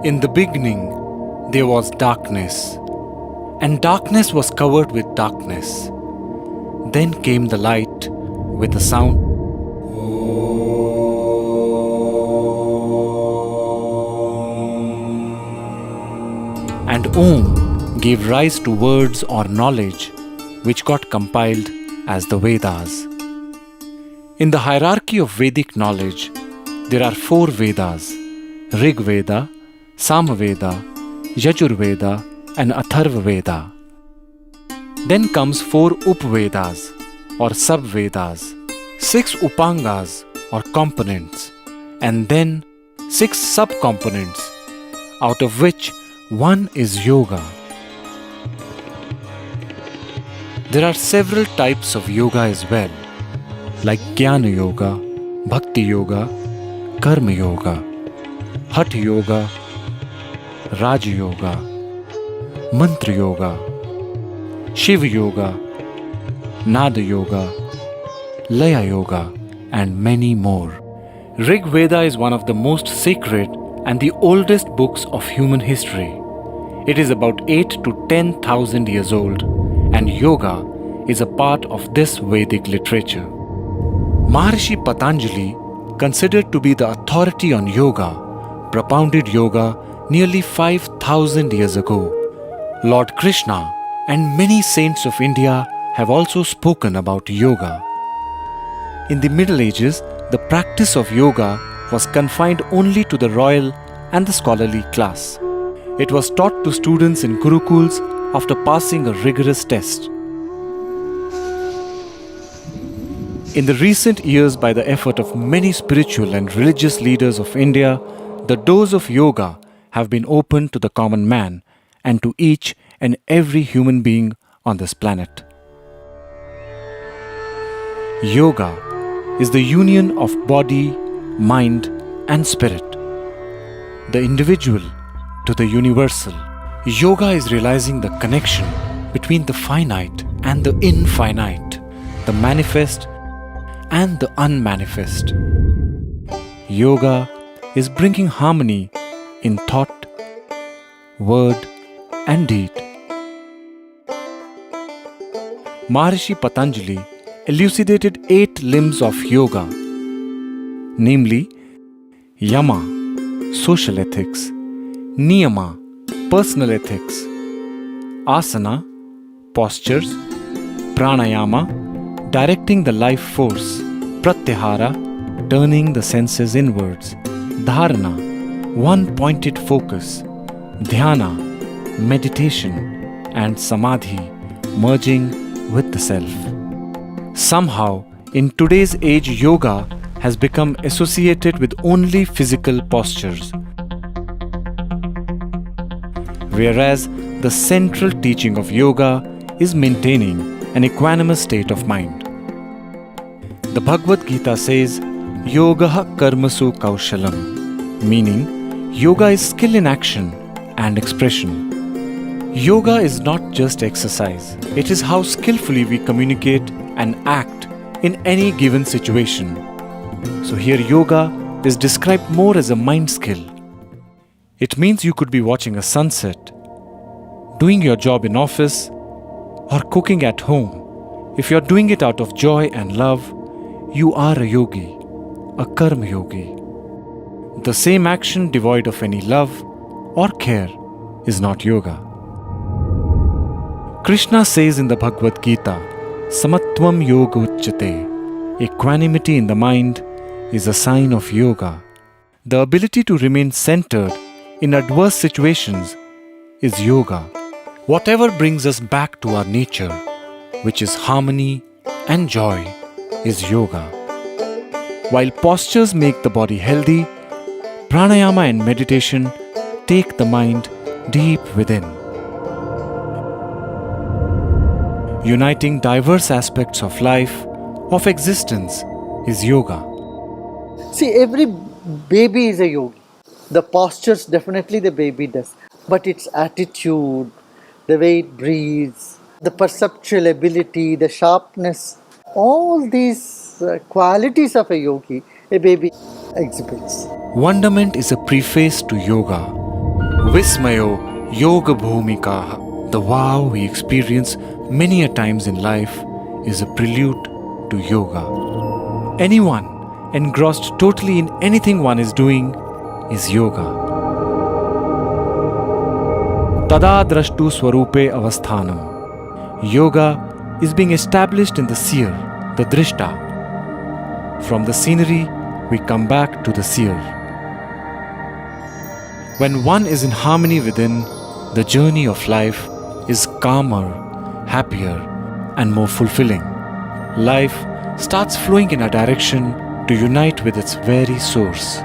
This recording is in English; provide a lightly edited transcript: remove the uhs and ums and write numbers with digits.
In the beginning, there was darkness, and darkness was covered with darkness. Then came the light with a sound. And Om gave rise to words or knowledge which got compiled as the Vedas. In the hierarchy of Vedic knowledge, there are 4 Vedas: Rig Veda, Samaveda, Yajurveda, and Atharva Veda. Then comes 4 Upvedas or Sub-Vedas, 6 Upangas or components, and then 6 sub-components, out of which 1 is Yoga. There are several types of yoga as well, like Jnana Yoga, Bhakti Yoga, Karma Yoga, Hatha Yoga, Raja Yoga, Mantra Yoga, Shiva Yoga, Nada Yoga, Laya Yoga, and many more. Rig Veda is one of the most sacred and the oldest books of human history. It is about 8 to 10,000 years old, and yoga is a part of this Vedic literature. Maharishi Patanjali, considered to be the authority on yoga, propounded yoga nearly 5,000 years ago. Lord Krishna and many saints of India have also spoken about yoga. In the Middle Ages, the practice of yoga was confined only to the royal and the scholarly class. It was taught to students in gurukuls after passing a rigorous test. In the recent years, by the effort of many spiritual and religious leaders of India, the doors of yoga have been opened to the common man and to each and every human being on this planet. Yoga is the union of body, mind, and spirit. The individual to the universal. Yoga is realizing the connection between the finite and the infinite, the manifest and the unmanifest. Yoga is bringing harmony in thought, word, and deed. Maharishi Patanjali elucidated 8 limbs of yoga, namely Yama, social ethics; Niyama, personal ethics; Asana, postures; Pranayama, directing the life force; Pratyahara, turning the senses inwards; Dharana, one-pointed focus; Dhyana, meditation; and Samadhi, merging with the self. Somehow, in today's age, yoga has become associated with only physical postures, whereas the central teaching of yoga is maintaining an equanimous state of mind. The Bhagavad Gita says, Yogaha karmasu kaushalam, meaning yoga is skill in action and expression. Yoga is not just exercise, it is how skillfully we communicate and act in any given situation. So here yoga is described more as a mind skill. It means you could be watching a sunset, doing your job in office, or cooking at home. If you're doing it out of joy and love, you are a yogi, a karma yogi. The same action devoid of any love or care is not yoga. Krishna says in the Bhagavad Gita, Samatvam yoga uchyate. Equanimity in the mind is a sign of yoga. The ability to remain centered in adverse situations is yoga. Whatever brings us back to our nature, which is harmony and joy, is yoga. While postures make the body healthy, pranayama and meditation take the mind deep within. Uniting diverse aspects of life, of existence, is yoga. See, every baby is a yogi. The postures definitely the baby does, but its attitude, the way it breathes, the perceptual ability, the sharpness, all these qualities of a yogi, a baby exhibits. Wonderment is a preface to yoga. Vismayo Yoga Bhumikaha. The wow we experience many a times in life is a prelude to yoga. Anyone engrossed totally in anything one is doing is yoga. Tada drashtu swarupe avasthanam. Yoga is being established in the seer, the drishta. From the scenery, we come back to the seer. When one is in harmony within, the journey of life is calmer, happier, and more fulfilling. Life starts flowing in a direction to unite with its very source.